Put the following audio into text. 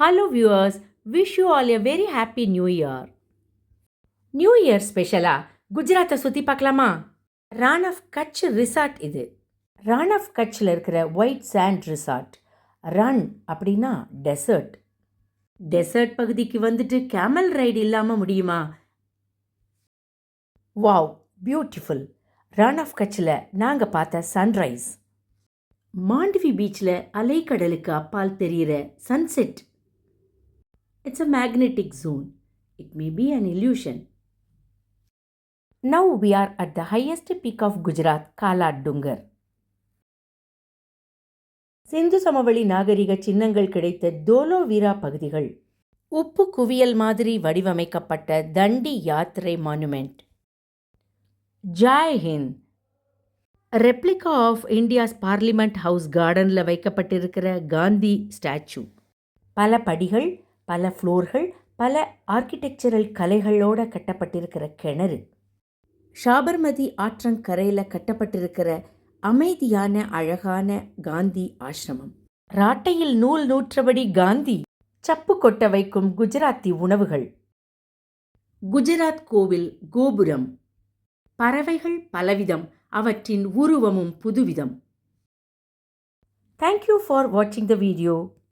Hello viewers, wish you all a very happy new year. New year ஸ்பெஷலா குஜராத்தை சுற்றி பார்க்கலாமா? ரான் ஆஃப் கட்ச் ரிசார்ட் இது. ரான் ஆஃப் கட்சில் இருக்கிற ஒயிட் சாண்ட் ரிசார்ட். ரன் அப்படின்னா டெசர்ட். டெசர்ட் பகுதிக்கு வந்துட்டு கேமல் ரைடு இல்லாமல் முடியுமா? Wow, beautiful. ரான் ஆஃப் கட்சில் நாங்கள் பார்த்த சன்ரைஸ். மாண்டவி பீச்சில் அலைக்கடலுக்கு அப்பால் தெரிகிற sunset. It's a magnetic zone. It may be an illusion. Now we are at the highest peak of Gujarat, Kala Dungar. சிந்து சமவெளி நாகரிக சின்னங்கள் கிடைத்த தோலோவீரா பகுதிகள். உப்பு குவியல் மாதிரி வடிவமைக்கப்பட்ட தண்டி யாத்திரை monument. Jai Hind. Replica of India's parliament house கார்டனில் வைக்கப்பட்டிருக்கிற காந்தி ஸ்டாச்சு. பல படிகள், பல ஃப்ளோர்கள், பல ஆர்கிடெக்சரல் கலைகளோடு கட்டப்பட்டிருக்கிற கிணறு. ஷாபர்மதி ஆற்றங்கரையில் கட்டப்பட்டிருக்கிற அமைதியான அழகான காந்தி ஆசிரமம். ராட்டையில் நூல் நூற்றபடி காந்தி. சப்பு கொட்ட வைக்கும் குஜராத்தி உணவுகள். குஜராத் கோவில் கோபுரம். பறவைகள் பலவிதம், அவற்றின் உருவமும் புதுவிதம். தேங்க்யூ ஃபார் வாட்சிங் த வீடியோ.